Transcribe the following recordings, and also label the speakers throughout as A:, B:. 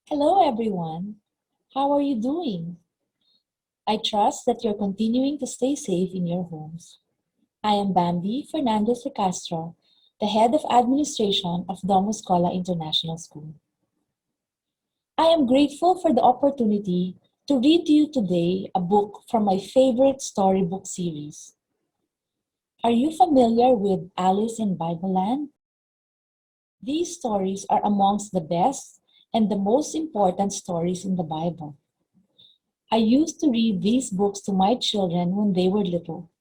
A: Hello, everyone. How are you doing? I trust that you're continuing to stay safe in your homes. I am Bambi Fernandez de Castro, the head of administration of Domus Escola International School. I am grateful for the opportunity to read to you today a book from my favorite storybook series. Are you familiar with Alice in Bible Land? These stories are amongst the best and the most important stories in the Bible. I used to read these books to my children when they were little,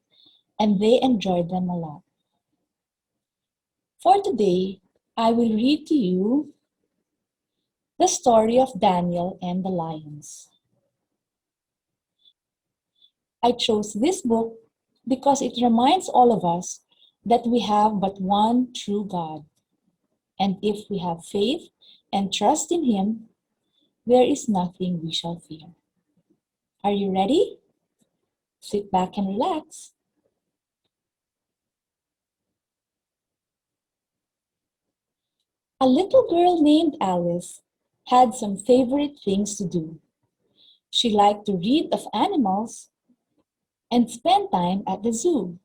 A: and they enjoyed them a lot. For today, I will read to you the story of Daniel and the lions. I chose this book because it reminds all of us that we have but one true God, and if we have faith and trust in Him, there is nothing we shall fear. Are you ready? Sit back and relax. A little girl named Alice had some favorite things to do. She liked to read of animals and spend time at the zoo.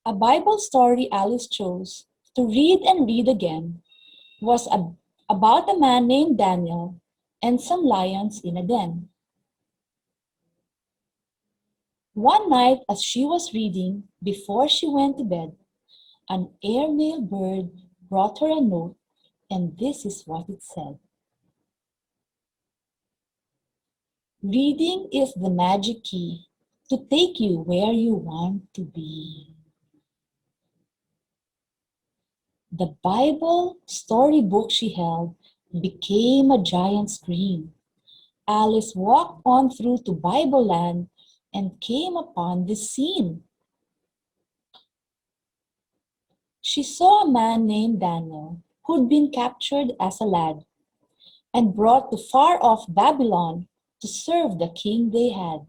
A: A Bible story Alice chose to read and read again was about a man named Daniel and some lions in a den. One night, as she was reading before she went to bed, an airmail bird brought her a note, and this is what it said. Reading is the magic key to take you where you want to be. The Bible storybook she held became a giant screen. Alice walked on through to Bible land and came upon this scene. She saw a man named Daniel who'd been captured as a lad and brought to far off Babylon to serve the king they had.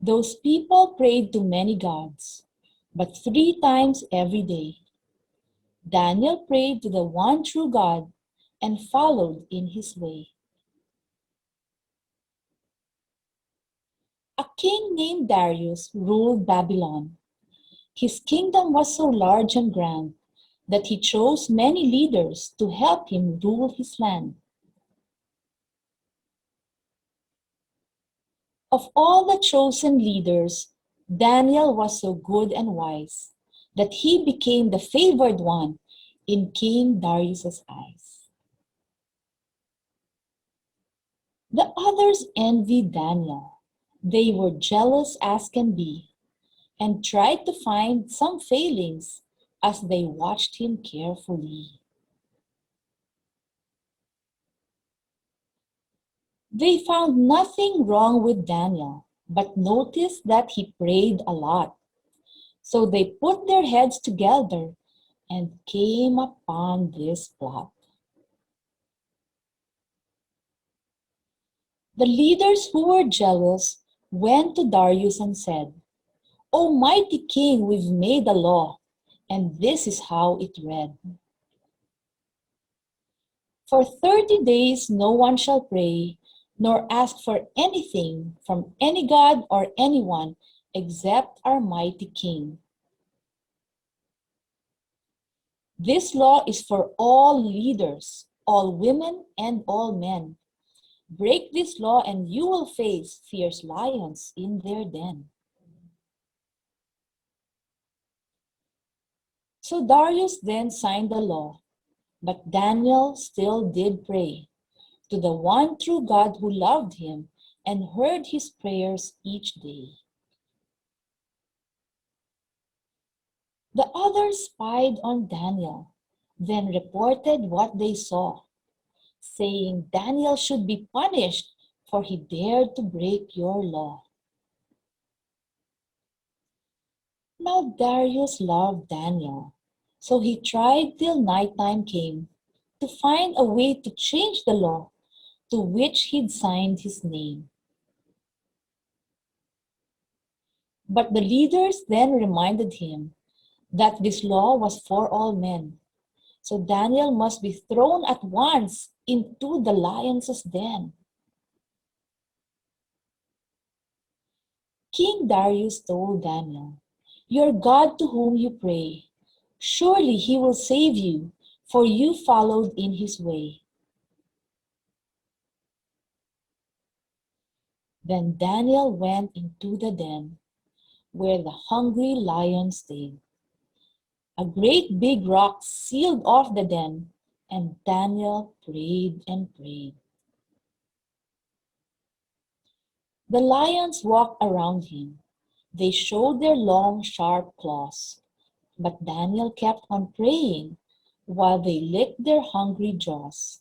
A: Those people prayed to many gods, but 3 times every day. Daniel prayed to the one true God and followed in his way. A king named Darius ruled Babylon. His kingdom was so large and grand that he chose many leaders to help him rule his land. Of all the chosen leaders, Daniel was so good and wise that he became the favored one in King Darius's eyes. The others envied Daniel. They were jealous as can be and tried to find some failings as they watched him carefully. They found nothing wrong with Daniel, but noticed that he prayed a lot. So they put their heads together and came upon this plot. The leaders who were jealous went to Darius and said, "O mighty king, we've made a law, and this is how it read. For 30 days no one shall pray, nor ask for anything from any god or anyone except our mighty king. This law is for all leaders, all women and all men. Break this law and you will face fierce lions in their den." So Darius then signed the law, but Daniel still did pray to the one true God who loved him and heard his prayers each day. The others spied on Daniel, then reported what they saw, saying Daniel should be punished for he dared to break your law. Now Darius loved Daniel, so he tried till nighttime came to find a way to change the law to which he'd signed his name. But the leaders then reminded him that this law was for all men. So Daniel must be thrown at once into the lion's den. King Darius told Daniel, "Your God to whom you pray, surely he will save you, for you followed in his way." Then Daniel went into the den where the hungry lions stayed. A great big rock sealed off the den, and Daniel prayed and prayed. The lions walked around him. They showed their long, sharp claws, but Daniel kept on praying while they licked their hungry jaws.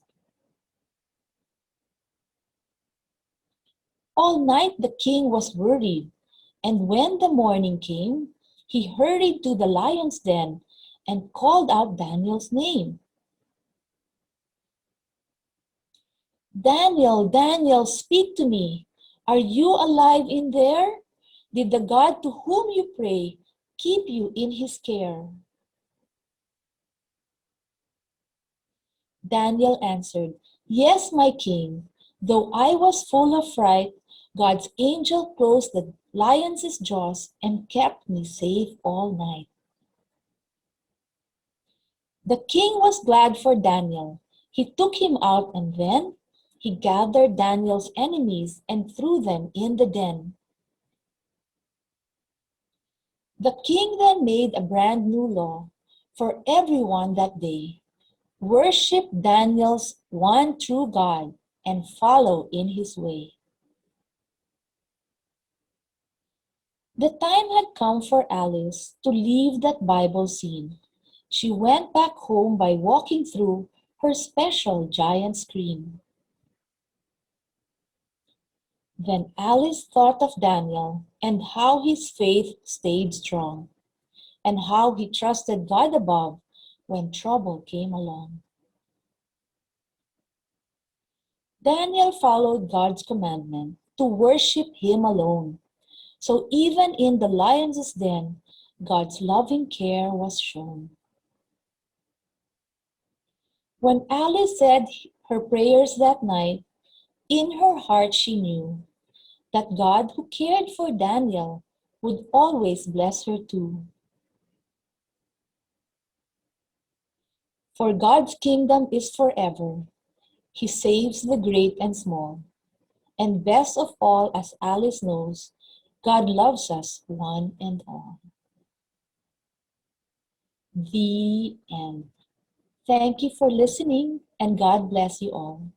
A: All night the king was worried, and when the morning came, he hurried to the lion's den and called out Daniel's name. "Daniel, Daniel, speak to me. Are you alive in there? Did the God to whom you pray keep you in his care?" Daniel answered, "Yes, my king. Though I was full of fright, God's angel closed the lion's jaws and kept me safe all night." The king was glad for Daniel. He took him out, and then he gathered Daniel's enemies and threw them in the den. The king then made a brand new law for everyone that day: worship Daniel's one true God and follow in his way. The time had come for Alice to leave that Bible scene. She went back home by walking through her special giant screen. Then Alice thought of Daniel and how his faith stayed strong, and how he trusted God above when trouble came along. Daniel followed God's commandment to worship him alone. So even in the lion's den, God's loving care was shown. When Alice said her prayers that night, in her heart she knew that God who cared for Daniel would always bless her too. For God's kingdom is forever. He saves the great and small. And best of all, as Alice knows, God loves us one and all. The end. Thank you for listening, and God bless you all.